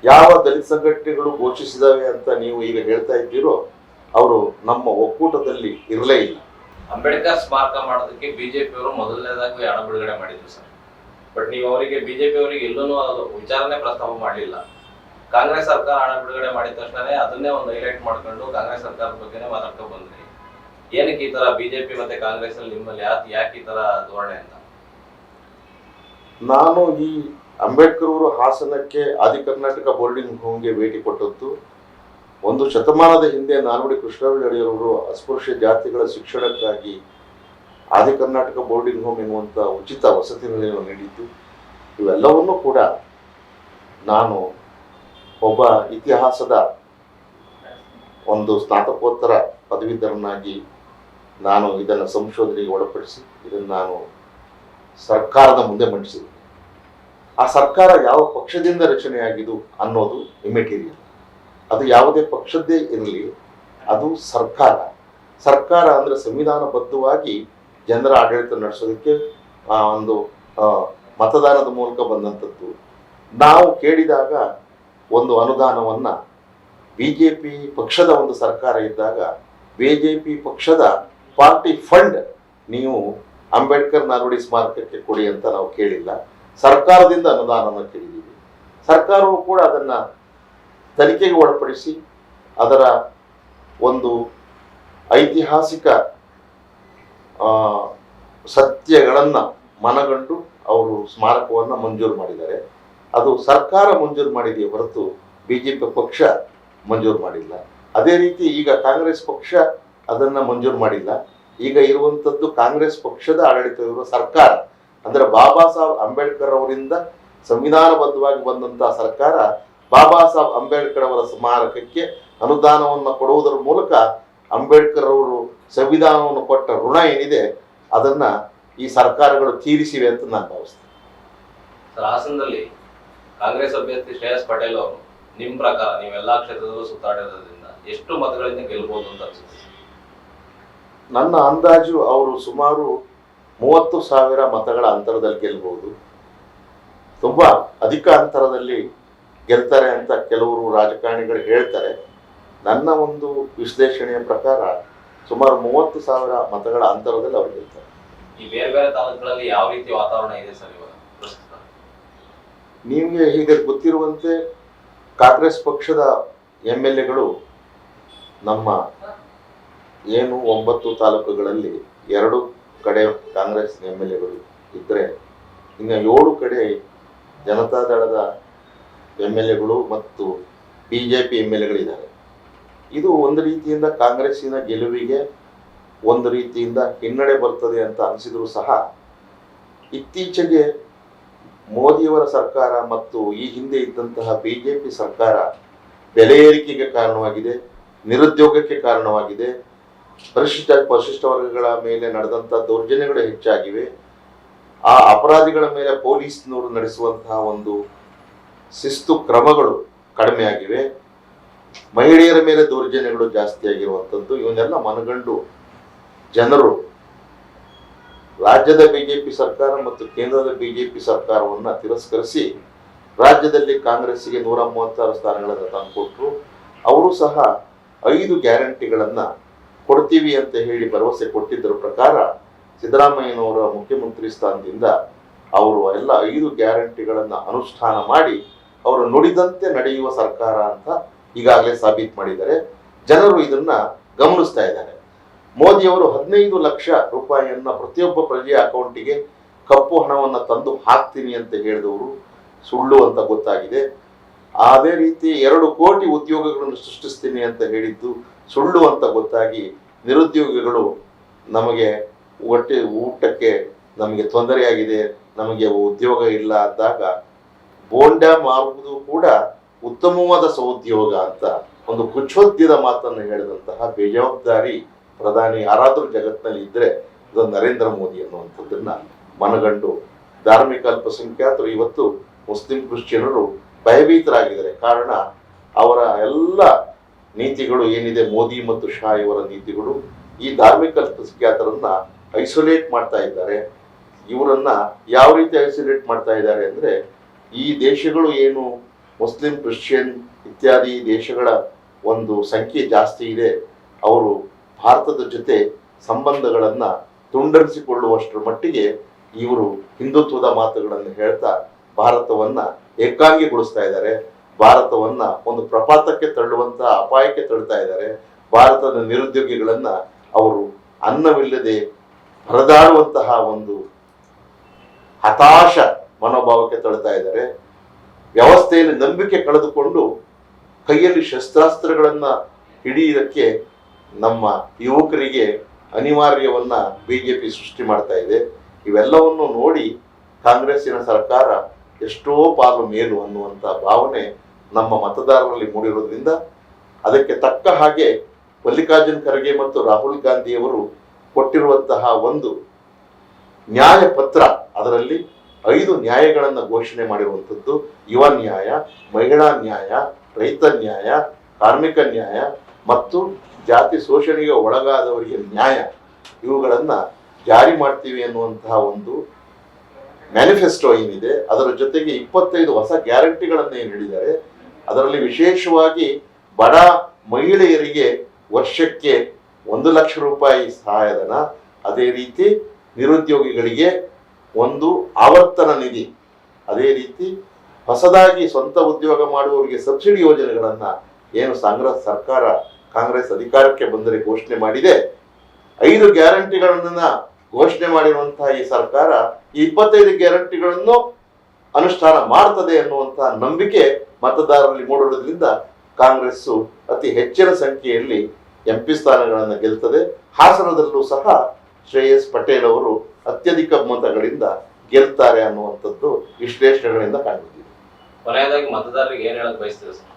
[SPEAKER 1] ಯಾವ ದಲಿತ ಸಂಘಟನೆಗಳು ಘೋಷಿಸಿದಾವೆ ಅಂತ ನೀವು ಈಗ ಹೇಳ್ತಾ ಇದ್ದೀರೋ ಅವರು ನಮ್ಮ ಒಕ್ಕೂಟದಲ್ಲಿ ಇರಲೇ ಇಲ್ಲ.
[SPEAKER 2] ಅಂಬೇಡ್ಕರ್ ಸ್ಮಾರಕ ಮಾಡೋದಕ್ಕೆ ಬಿಜೆಪಿ ಅವರು ಮೊದಲನೇದಾಗಿ ಹಣ ಬಿಡುಗಡೆ ಮಾಡಿದ್ರು ಸರ್. ಬಟ್ ನೀವು ಅವರಿಗೆ ಬಿಜೆಪಿ ಅವರಿಗೆ ಎಲ್ಲೂ ವಿಚಾರನೆ ಪ್ರಸ್ತಾಪ ಮಾಡಲಿಲ್ಲ. ಕಾಂಗ್ರೆಸ್ ಸರ್ಕಾರ ಹಣ ಬಿಡುಗಡೆ ಮಾಡಿದ ತಕ್ಷಣ ಅದನ್ನೇ ಒಂದು ಹೈಲೈಟ್ ಮಾಡ್ಕೊಂಡು ಕಾಂಗ್ರೆಸ್ ಸರ್ಕಾರದ ಬಗ್ಗೆನೇ ಮಾತಾಡ್ಕೊಂಡು ಬಂದ್ರಿ. ಏನಕ್ಕೆ ಈ ತರ ಬಿಜೆಪಿ ಮತ್ತೆ ಕಾಂಗ್ರೆಸ್ ಅಲ್ಲಿ ನಿಮ್ಮಲ್ಲಿ ಯಾಕೆ ಈ ತರ ಧೋರಣೆ ಅಂತ?
[SPEAKER 1] ನಾನು ಈ ಅಂಬೇಡ್ಕರ್ ಅವರು ಹಾಸನಕ್ಕೆ ಆದಿ ಕರ್ನಾಟಕ ಬೋರ್ಡಿಂಗ್ ಹೋಮ್ಗೆ ಭೇಟಿ ಕೊಟ್ಟದ್ದು 1 ಶತಮಾನದ ಹಿಂದೆ. ನಾಲ್ವಡಿ ಕೃಷ್ಣರಾಜರು ಅಸ್ಪೃಶ್ಯ ಜಾತಿಗಳ ಶಿಕ್ಷಣಕ್ಕಾಗಿ ಆದಿ ಕರ್ನಾಟಕ ಬೋರ್ಡಿಂಗ್ ಹೋಮ್ ಎನ್ನುವಂಥ ಉಚಿತ ವಸತಿ ನಿಲಯವನ್ನು ನೀಡಿದ್ದು. ಇವೆಲ್ಲವನ್ನೂ ಕೂಡ ನಾನು ಒಬ್ಬ ಇತಿಹಾಸದ ಒಂದು ಸ್ನಾತಕೋತ್ತರ ಪದವೀಧರನಾಗಿ ನಾನು ಇದನ್ನು ಸಂಶೋಧನೆಗೆ ಒಳಪಡಿಸಿ ಇದನ್ನು ನಾನು ಸರ್ಕಾರದ ಮುಂದೆ ಮಂಡಿಸಿದೆ. ಆ ಸರ್ಕಾರ ಯಾವ ಪಕ್ಷದಿಂದ ರಚನೆಯಾಗಿದ್ದು ಅನ್ನೋದು ಇಮ್ಮೆಟೀರಿಯಲ್. ಅದು ಯಾವುದೇ ಪಕ್ಷದ್ದೇ ಇರಲಿ, ಅದು ಸರ್ಕಾರ. ಸರ್ಕಾರ ಅಂದ್ರೆ ಸಂವಿಧಾನಬದ್ಧವಾಗಿ ಜನರ ಆಡಳಿತ ನಡೆಸೋದಕ್ಕೆ ಒಂದು ಮತದಾನದ ಮೂಲಕ ಬಂದಂಥದ್ದು. ನಾವು ಕೇಳಿದಾಗ ಒಂದು ಅನುದಾನವನ್ನು BJP ಪಕ್ಷದ ಒಂದು ಸರ್ಕಾರ ಇದ್ದಾಗ BJP ಪಕ್ಷದ ಪಾರ್ಟಿ ಫಂಡ್ ನೀವು ಅಂಬೇಡ್ಕರ್ ನಾಲ್ವಡಿ ಸ್ಮಾರಕಕ್ಕೆ ಕೊಡಿ ಅಂತ ನಾವು ಕೇಳಿಲ್ಲ. ಸರ್ಕಾರದಿಂದ ಅನುದಾನವನ್ನು ಕೇಳಿದ್ದೀವಿ. ಸರ್ಕಾರವು ಕೂಡ ಅದನ್ನ ತನಿಖೆಗೆ ಒಳಪಡಿಸಿ ಅದರ ಒಂದು ಐತಿಹಾಸಿಕ ಸತ್ಯಗಳನ್ನು ಮನಗಂಡು ಅವರು ಸ್ಮಾರಕವನ್ನು ಮಂಜೂರು ಮಾಡಿದ್ದಾರೆ. ಅದು ಸರ್ಕಾರ ಮಂಜೂರು ಮಾಡಿದೆಯೇ ಹೊರತು BJP ಪಕ್ಷ ಮಂಜೂರು ಮಾಡಿಲ್ಲ. ಅದೇ ರೀತಿ ಈಗ ಕಾಂಗ್ರೆಸ್ ಪಕ್ಷ ಅದನ್ನ ಮಂಜೂರು ಮಾಡಿಲ್ಲ. ಈಗ ಇರುವಂಥದ್ದು ಕಾಂಗ್ರೆಸ್ ಪಕ್ಷದ ಆಡಳಿತವಿರುವ ಸರ್ಕಾರ, ಅಂದ್ರೆ ಬಾಬಾ ಸಾಹೇಬ್ ಅಂಬೇಡ್ಕರ್ ಅವರಿಂದ ಸಂವಿಧಾನಬದ್ಧವಾಗಿ ಬಂದಂತಹ ಸರ್ಕಾರ ಬಾಬಾ ಸಾಹೇಬ್ ಅಂಬೇಡ್ಕರ್ ಅವರ ಸ್ಮಾರಕಕ್ಕೆ ಅನುದಾನವನ್ನು ಕೊಡುವುದರ ಮೂಲಕ ಅಂಬೇಡ್ಕರ್ ಅವರು ಸಂವಿಧಾನವನ್ನು ಕೊಟ್ಟ ಋಣ ಏನಿದೆ ಅದನ್ನ ಈ ಸರ್ಕಾರಗಳು ತೀರಿಸಿವೆ ಅಂತ ನಾನು ಭಾವಿಸ್ತೇನೆ.
[SPEAKER 2] ಹಾಸನದಲ್ಲಿ ಕಾಂಗ್ರೆಸ್ ಅಭ್ಯರ್ಥಿ ಶ್ರೇಯಸ್ ಪಟೇಲ್ ಅವರು ನಿಮ್ ಪ್ರಕಾರ ನೀವೆಲ್ಲಾ ಕ್ಷೇತ್ರದಲ್ಲೂ ಸುತ್ತಾಡಿರೋದ್ರಿಂದ ಎಷ್ಟು ಮತಗಳಿಂದ ಗೆಲ್ಬಹುದು ಅಂತ ಅನ್ಸುತ್ತೆ?
[SPEAKER 1] ನನ್ನ ಅಂದಾಜು ಅವರು ಸುಮಾರು 30,000 ಮತಗಳ ಅಂತರದಲ್ಲಿ ಗೆಲ್ಬಹುದು. ತುಂಬಾ ಅಧಿಕ ಅಂತರದಲ್ಲಿ ಗೆಲ್ತಾರೆ ಅಂತ ಕೆಲವರು ರಾಜಕಾರಣಿಗಳು ಹೇಳ್ತಾರೆ. ನನ್ನ ಒಂದು ವಿಶ್ಲೇಷಣೆಯ ಪ್ರಕಾರ ಸುಮಾರು 30,000 ಮತಗಳ ಅಂತರದಲ್ಲಿ ಅವರು ಗೆಲ್ತಾರೆ.
[SPEAKER 2] ಈ ಬೇರೆ ಬೇರೆ ತಾಲೂಕುಗಳಲ್ಲಿ ಯಾವ ರೀತಿ ವಾತಾವರಣ ಇದೆ ಸರ್ ಇವಾಗ ಪ್ರಸ್ತುತ?
[SPEAKER 1] ನಿಮಗೆ ಹೀಗೆ ಗೊತ್ತಿರುವಂತೆ ಕಾಂಗ್ರೆಸ್ ಪಕ್ಷದ MLAಗಳು ನಮ್ಮ ಏನು 9 ತಾಲೂಕುಗಳಲ್ಲಿ 2 ಕಡೆ ಕಾಂಗ್ರೆಸ್ MLAಗಳು ಇದ್ದರೆ ಇನ್ನು 7 ಕಡೆ ಜನತಾದಳದ MLAಗಳು ಮತ್ತು BJP MLAಗಳಿದ್ದಾರೆ. ಇದು ಒಂದು ರೀತಿಯಿಂದ ಕಾಂಗ್ರೆಸ್ಸಿನ ಗೆಲುವಿಗೆ ಒಂದು ರೀತಿಯಿಂದ ಹಿನ್ನಡೆ ಬರ್ತದೆ ಅಂತ ಅನಿಸಿದ್ರು ಸಹ ಇತ್ತೀಚೆಗೆ ಮೋದಿಯವರ ಸರ್ಕಾರ ಮತ್ತು ಈ ಹಿಂದೆ ಇದ್ದಂತಹ BJP ಸರ್ಕಾರ ಬೆಲೆ ಏರಿಕೆಗೆ ಕಾರಣವಾಗಿದೆ, ನಿರುದ್ಯೋಗಕ್ಕೆ ಕಾರಣವಾಗಿದೆ, ಪರಿಶಿಷ್ಟ ವರ್ಗಗಳ ಮೇಲೆ ನಡೆದಂಥ ದೌರ್ಜನ್ಯಗಳು ಹೆಚ್ಚಾಗಿವೆ, ಆ ಅಪರಾಧಿಗಳ ಮೇಲೆ ಪೊಲೀಸ್ನವರು ನಡೆಸುವಂತಹ ಒಂದು ಶಿಸ್ತು ಕ್ರಮಗಳು ಕಡಿಮೆ ಆಗಿವೆ, ಮಹಿಳೆಯರ ಮೇಲೆ ದೌರ್ಜನ್ಯಗಳು ಜಾಸ್ತಿ ಆಗಿರುವಂಥದ್ದು. ಇವನ್ನೆಲ್ಲ ಮನಗಂಡು ಜನರು ರಾಜ್ಯದ BJP ಸರ್ಕಾರ ಮತ್ತು ಕೇಂದ್ರದ BJP ಸರ್ಕಾರವನ್ನು ತಿರಸ್ಕರಿಸಿ ರಾಜ್ಯದಲ್ಲಿ ಕಾಂಗ್ರೆಸ್ಸಿಗೆ 136 ಸ್ಥಾನಗಳನ್ನು ತಂದುಕೊಟ್ರು. ಅವರು ಸಹ 5 ಗ್ಯಾರಂಟಿಗಳನ್ನ ಕೊಡ್ತೀವಿ ಅಂತ ಹೇಳಿ ಭರವಸೆ ಕೊಟ್ಟಿದ್ದರ ಪ್ರಕಾರ ಸಿದ್ದರಾಮಯ್ಯನವರ ಮುಖ್ಯಮಂತ್ರಿ ಸ್ಥಾನದಿಂದ ಅವರು ಎಲ್ಲ 5 ಗ್ಯಾರಂಟಿಗಳನ್ನ ಅನುಷ್ಠಾನ ಮಾಡಿ ಅವರು ನುಡಿದಂತೆ ನಡೆಯುವ ಸರ್ಕಾರ ಅಂತ ಈಗಾಗಲೇ ಸಾಬೀತು ಮಾಡಿದ್ದಾರೆ. ಜನರು ಇದನ್ನ ಗಮನಿಸ್ತಾ ಇದ್ದಾರೆ. ಮೋದಿಯವರು 15 ಲಕ್ಷ ರೂಪಾಯಿಯನ್ನ ಪ್ರತಿಯೊಬ್ಬ ಪ್ರಜೆಯ ಅಕೌಂಟಿಗೆ ಕಪ್ಪು ಹಣವನ್ನು ತಂದು ಹಾಕ್ತೀನಿ ಅಂತ ಹೇಳಿದವರು ಸುಳ್ಳು ಅಂತ ಗೊತ್ತಾಗಿದೆ. ಅದೇ ರೀತಿ 2 ಕೋಟಿ ಉದ್ಯೋಗಗಳನ್ನು ಸೃಷ್ಟಿಸ್ತೀನಿ ಅಂತ ಹೇಳಿದ್ದು ಸುಳ್ಳು ಅಂತ ಗೊತ್ತಾಗಿ ನಿರುದ್ಯೋಗಿಗಳು ನಮಗೆ ಊಟಕ್ಕೆ ನಮಗೆ ತೊಂದರೆಯಾಗಿದೆ, ನಮಗೆ ಉದ್ಯೋಗ ಇಲ್ಲ ಅಂದಾಗ ಬೋಂಡ ಮಾರುವುದು ಕೂಡ ಉತ್ತಮವಾದ ಸೌದ್ಯೋಗ ಅಂತ ಒಂದು ಕುಚೋದ್ಯದ ಮಾತನ್ನು ಹೇಳಿದಂತಹ ಬೇಜವಾಬ್ದಾರಿ ಪ್ರಧಾನಿ ಯಾರಾದರೂ ಜಗತ್ತಿನಲ್ಲಿ ಇದ್ರೆ ಇದು ನರೇಂದ್ರ ಮೋದಿ ಅನ್ನುವಂಥದ್ದನ್ನ ಮನಗಂಡು ಧಾರ್ಮಿಕ ಅಲ್ಪಸಂಖ್ಯಾತರು ಇವತ್ತು ಮುಸ್ಲಿಂ ಕ್ರಿಶ್ಚಿಯನರು ಭಯಭೀತರಾಗಿದ್ದಾರೆ. ಕಾರಣ ಅವರ ಎಲ್ಲ ನೀತಿಗಳು ಏನಿದೆ ಮೋದಿ ಮತ್ತು ಶಾ ಇವರ ನೀತಿಗಳು ಈ ಧಾರ್ಮಿಕ ಅಲ್ಪಸಂಖ್ಯಾತರನ್ನ ಐಸೋಲೇಟ್ ಮಾಡ್ತಾ ಇದ್ದಾರೆ. ಇವರನ್ನ ಯಾವ ರೀತಿ ಐಸೋಲೇಟ್ ಮಾಡ್ತಾ ಇದ್ದಾರೆ ಅಂದ್ರೆ ಈ ದೇಶಗಳು ಏನು ಮುಸ್ಲಿಂ ಕ್ರಿಶ್ಚಿಯನ್ ಇತ್ಯಾದಿ ದೇಶಗಳ ಒಂದು ಸಂಖ್ಯೆ ಜಾಸ್ತಿ ಇದೆ, ಅವರು ಭಾರತದ ಜೊತೆ ಸಂಬಂಧಗಳನ್ನ ತುಂಡರಿಸಿಕೊಳ್ಳುವಷ್ಟರ ಮಟ್ಟಿಗೆ ಇವರು ಹಿಂದುತ್ವದ ಮಾತುಗಳನ್ನು ಹೇಳ್ತಾ ಭಾರತವನ್ನ ಏಕಾಂಗಿಗೊಳಿಸ್ತಾ ಇದ್ದಾರೆ. ಭಾರತವನ್ನ ಒಂದು ಪ್ರಪಾತಕ್ಕೆ ತಳ್ಳುವಂತಹ ಅಪಾಯಕ್ಕೆ ತಳ್ಳುತ್ತಾ ಇದ್ದಾರೆ. ಭಾರತದ ನಿರುದ್ಯೋಗಿಗಳನ್ನ ಅವರು ಅನ್ನವಿಲ್ಲದೆ ಹರಿದಾಡುವಂತಹ ಒಂದು ಹತಾಶ ಮನೋಭಾವಕ್ಕೆ ತಳ್ಳುತ್ತಾ ಇದ್ದಾರೆ. ವ್ಯವಸ್ಥೆಯಲ್ಲಿ ನಂಬಿಕೆ ಕಳೆದುಕೊಂಡು ಕೈಯಲ್ಲಿ ಶಸ್ತ್ರಾಸ್ತ್ರಗಳನ್ನ ಹಿಡಿಯೋದಕ್ಕೆ ನಮ್ಮ ಯುವಕರಿಗೆ ಅನಿವಾರ್ಯವನ್ನ BJP ಸೃಷ್ಟಿ ಮಾಡ್ತಾ ಇದೆ. ಇವೆಲ್ಲವನ್ನು ನೋಡಿ ಕಾಂಗ್ರೆಸ್ಸಿನ ಸರ್ಕಾರ ಎಷ್ಟೋ ಪಾಲು ಮೇಲು ಅನ್ನುವಂಥ ಭಾವನೆ ನಮ್ಮ ಮತದಾರರಲ್ಲಿ ಮೂಡಿರೋದ್ರಿಂದ ಅದಕ್ಕೆ ತಕ್ಕ ಹಾಗೆ ಮಲ್ಲಿಕಾರ್ಜುನ್ ಖರ್ಗೆ ಮತ್ತು ರಾಹುಲ್ ಗಾಂಧಿಯವರು ಕೊಟ್ಟಿರುವಂತಹ ಒಂದು ನ್ಯಾಯ ಪತ್ರ, ಅದರಲ್ಲಿ 5 ನ್ಯಾಯಗಳನ್ನು ಘೋಷಣೆ ಮಾಡಿರುವಂಥದ್ದು. ಯುವ ನ್ಯಾಯ, ಮಹಿಳಾ ನ್ಯಾಯ, ರೈತ ನ್ಯಾಯ, ಕಾರ್ಮಿಕ ನ್ಯಾಯ ಮತ್ತು ಜಾತಿ ಶೋಷಣೆಗೆ ಒಳಗಾದವರಿಗೆ ನ್ಯಾಯ, ಇವುಗಳನ್ನ ಜಾರಿ ಮಾಡ್ತೀವಿ ಅನ್ನುವಂತಹ ಒಂದು ಮ್ಯಾನಿಫೆಸ್ಟೋ ಏನಿದೆ ಅದರ ಜೊತೆಗೆ 25 ಹೊಸ ಗ್ಯಾರಂಟಿಗಳನ್ನು ಏನು ಹೇಳಿದ್ದಾರೆ, ಅದರಲ್ಲಿ ವಿಶೇಷವಾಗಿ ಬಡ ಮಹಿಳೆಯರಿಗೆ ವರ್ಷಕ್ಕೆ 1 ಲಕ್ಷ ರೂಪಾಯಿ ಸಹಾಯಧನ, ಅದೇ ರೀತಿ ನಿರುದ್ಯೋಗಿಗಳಿಗೆ ಒಂದು ಆವರ್ತನ ನಿಧಿ, ಅದೇ ರೀತಿ ಹೊಸದಾಗಿ ಸ್ವಂತ ಉದ್ಯೋಗ ಮಾಡುವವರಿಗೆ ಸಬ್ಸಿಡಿ ಯೋಜನೆಗಳನ್ನ ಏನು ಸರ್ಕಾರ ಕಾಂಗ್ರೆಸ್ ಅಧಿಕಾರಕ್ಕೆ ಬಂದರೆ ಘೋಷಣೆ ಮಾಡಿದೆ. 5 ಗ್ಯಾರಂಟಿಗಳನ್ನ ಘೋಷಣೆ ಮಾಡಿರುವಂತಹ ಈ ಸರ್ಕಾರ ಈ 25 ಗ್ಯಾರಂಟಿಗಳನ್ನು ಅನುಷ್ಠಾನ ಮಾಡ್ತದೆ ಅನ್ನುವಂತಹ ನಂಬಿಕೆ ಮತದಾರರಲ್ಲಿ ಮೂಡುವುದರಿಂದ ಕಾಂಗ್ರೆಸ್ ಅತಿ ಹೆಚ್ಚಿನ ಸಂಖ್ಯೆಯಲ್ಲಿ MP ಸ್ಥಾನಗಳನ್ನು ಗೆಲ್ತದೆ. ಹಾಸನದಲ್ಲೂ ಸಹ ಶ್ರೇಯಸ್ ಪಟೇಲ್ ಅವರು ಅತ್ಯಧಿಕ ಮತಗಳಿಂದ ಗೆಲ್ತಾರೆ ಅನ್ನುವಂಥದ್ದು ವಿಶ್ಲೇಷಣೆಗಳಿಂದ ಕಾಣುತ್ತಿದೆ.
[SPEAKER 2] ಕೊನೆಯದಾಗಿ ಮತದಾರರಿಗೆ ಏನ್ ಹೇಳಕ್ ಬಯಸ್ತೀವಿ ಸರ್?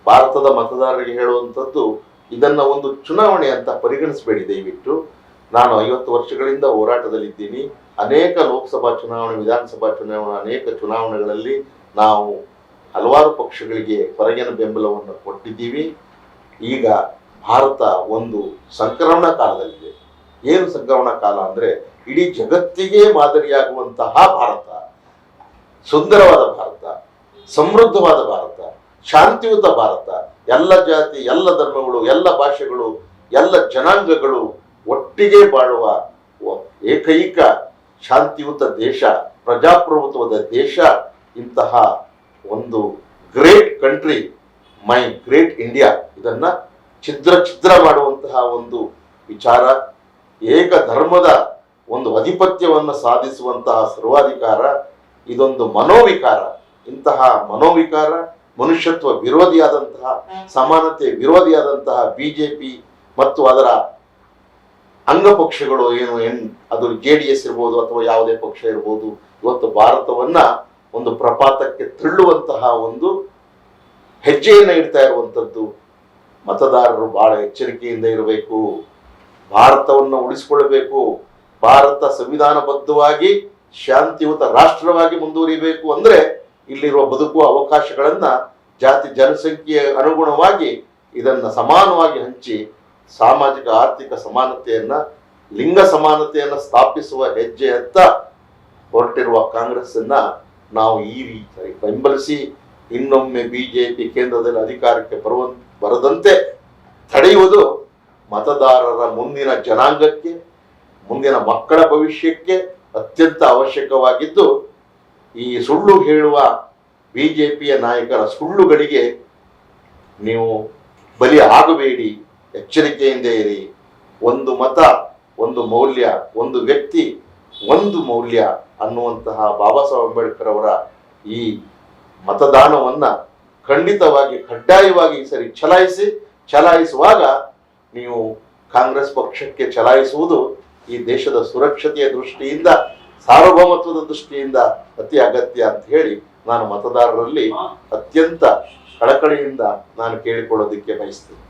[SPEAKER 1] ಭಾರತದ ಮತದಾರರಿಗೆ ಹೇಳುವಂಥದ್ದು, ಇದನ್ನ ಒಂದು ಚುನಾವಣೆ ಅಂತ ಪರಿಗಣಿಸಬೇಡಿ ದಯವಿಟ್ಟು. ನಾನು 50 ವರ್ಷಗಳಿಂದ ಹೋರಾಟದಲ್ಲಿದ್ದೀನಿ. ಅನೇಕ ಲೋಕಸಭಾ ಚುನಾವಣೆ, ವಿಧಾನಸಭಾ ಚುನಾವಣೆ, ಅನೇಕ ಚುನಾವಣೆಗಳಲ್ಲಿ ನಾವು ಹಲವಾರು ಪಕ್ಷಗಳಿಗೆ ಹೊರಗಿನ ಬೆಂಬಲವನ್ನು ಕೊಟ್ಟಿದ್ದೀವಿ. ಈಗ ಭಾರತ ಒಂದು ಸಂಕ್ರಮಣ ಕಾಲದಲ್ಲಿದೆ. ಏನು ಸಂಕ್ರಮಣ ಕಾಲ ಅಂದ್ರೆ, ಇಡೀ ಜಗತ್ತಿಗೆ ಮಾದರಿಯಾಗುವಂತಹ ಭಾರತ, ಸುಂದರವಾದ ಭಾರತ, ಸಮೃದ್ಧವಾದ ಭಾರತ, ಶಾಂತಿಯುತ ಭಾರತ, ಎಲ್ಲ ಜಾತಿ, ಎಲ್ಲ ಧರ್ಮಗಳು, ಎಲ್ಲ ಭಾಷೆಗಳು, ಎಲ್ಲ ಜನಾಂಗಗಳು ಒಟ್ಟಿಗೆ ಬಾಳುವ ಏಕೈಕ ಶಾಂತಿಯುತ ದೇಶ, ಪ್ರಜಾಪ್ರಭುತ್ವದ ದೇಶ. ಇಂತಹ ಒಂದು ಗ್ರೇಟ್ ಕಂಟ್ರಿ, ಮೈ ಗ್ರೇಟ್ ಇಂಡಿಯಾ, ಇದನ್ನ ಛಿದ್ರ ಮಾಡುವಂತಹ ಒಂದು ವಿಚಾರ, ಏಕ ಧರ್ಮದ ಒಂದು ಅಧಿಪತ್ಯವನ್ನು ಸಾಧಿಸುವಂತಹ ಸರ್ವಾಧಿಕಾರ, ಇದೊಂದು ಮನೋವಿಕಾರ. ಇಂತಹ ಮನೋವಿಕಾರ, ಮನುಷ್ಯತ್ವ ವಿರೋಧಿಯಾದಂತಹ, ಸಮಾನತೆ ವಿರೋಧಿಯಾದಂತಹ ಬಿಜೆಪಿ ಮತ್ತು ಅದರ ಅಂಗಪಕ್ಷಗಳು ಅದು JDS ಇರ್ಬೋದು ಅಥವಾ ಯಾವುದೇ ಪಕ್ಷ ಇರ್ಬೋದು, ಇವತ್ತು ಭಾರತವನ್ನ ಒಂದು ಪ್ರಪಾತಕ್ಕೆ ತಳ್ಳುವಂತಹ ಒಂದು ಹೆಜ್ಜೆಯನ್ನು ಇಡ್ತಾ ಇರುವಂಥದ್ದು. ಮತದಾರರು ಬಹಳ ಎಚ್ಚರಿಕೆಯಿಂದ ಇರಬೇಕು. ಭಾರತವನ್ನು ಉಳಿಸಿಕೊಳ್ಳಬೇಕು. ಭಾರತ ಸಂವಿಧಾನಬದ್ಧವಾಗಿ ಶಾಂತಿಯುತ ರಾಷ್ಟ್ರವಾಗಿ ಮುಂದುವರಿಬೇಕು ಅಂದ್ರೆ ಇಲ್ಲಿರುವ ಬದುಕುವ ಅವಕಾಶಗಳನ್ನ ಜಾತಿ ಜನಸಂಖ್ಯೆಯ ಅನುಗುಣವಾಗಿ ಇದನ್ನ ಸಮಾನವಾಗಿ ಹಂಚಿ ಸಾಮಾಜಿಕ ಆರ್ಥಿಕ ಸಮಾನತೆಯನ್ನ, ಲಿಂಗ ಸಮಾನತೆಯನ್ನ ಸ್ಥಾಪಿಸುವ ಹೆಜ್ಜೆಯತ್ತ ಹೊರಟಿರುವ ಕಾಂಗ್ರೆಸ್ ಅನ್ನ ನಾವು ಈ ರೀತಿ ಬೆಂಬಲಿಸಿ ಇನ್ನೊಮ್ಮೆ ಬಿಜೆಪಿ ಕೇಂದ್ರದಲ್ಲಿ ಅಧಿಕಾರಕ್ಕೆ ಬರದಂತೆ ತಡೆಯುವುದು ಮತದಾರರ ಮುಂದಿನ ಜನಾಂಗಕ್ಕೆ, ಮುಂದಿನ ಮಕ್ಕಳ ಭವಿಷ್ಯಕ್ಕೆ ಅತ್ಯಂತ ಅವಶ್ಯಕವಾಗಿದ್ದು, ಈ ಸುಳ್ಳು ಹೇಳುವ ಬಿಜೆಪಿಯ ನಾಯಕರ ಸುಳ್ಳುಗಳಿಗೆ ನೀವು ಬಲಿ ಆಗಬೇಡಿ, ಎಚ್ಚರಿಕೆಯಿಂದ ಇರಿ. ಒಂದು ಮತ, ಒಂದು ಮೌಲ್ಯ, ಒಂದು ವ್ಯಕ್ತಿ, ಒಂದು ಮೌಲ್ಯ ಅನ್ನುವಂತಹ ಬಾಬಾ ಸಾಹೇಬ್ ಅಂಬೇಡ್ಕರ್ ಅವರ ಈ ಮತದಾನವನ್ನ ಖಂಡಿತವಾಗಿ ಕಡ್ಡಾಯವಾಗಿ ಈ ಸರಿ ಚಲಾಯಿಸುವಾಗ ನೀವು ಕಾಂಗ್ರೆಸ್ ಪಕ್ಷಕ್ಕೆ ಚಲಾಯಿಸುವುದು ಈ ದೇಶದ ಸುರಕ್ಷತೆಯ ದೃಷ್ಟಿಯಿಂದ, ಸಾರ್ವಭೌಮತ್ವದ ದೃಷ್ಟಿಯಿಂದ ಅತಿ ಅಗತ್ಯ ಅಂತ ಹೇಳಿ ನಾನು ಮತದಾರರಲ್ಲಿ ಅತ್ಯಂತ ಕಳಕಳಿಯಿಂದ ನಾನು ಕೇಳಿಕೊಳ್ಳೋದಕ್ಕೆ ಬಯಸ್ತೇನೆ.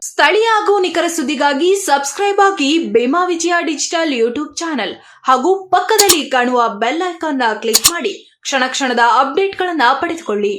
[SPEAKER 3] ಸ್ಥಳೀಯ ಹಾಗೂ ನಿಖರ ಸುದ್ದಿಗಾಗಿ ಸಬ್ಸ್ಕ್ರೈಬ್ ಆಗಿ ಬೇಮಾ ವಿಜಯ ಡಿಜಿಟಲ್ ಯೂಟ್ಯೂಬ್ ಚಾನೆಲ್ ಹಾಗೂ ಪಕ್ಕದಲ್ಲಿ ಕಾಣುವ ಬೆಲ್ ಐಕಾನ್ ಕ್ಲಿಕ್ ಮಾಡಿ ಕ್ಷಣ ಕ್ಷಣದ ಅಪ್ಡೇಟ್ಗಳನ್ನು ಪಡೆದುಕೊಳ್ಳಿ.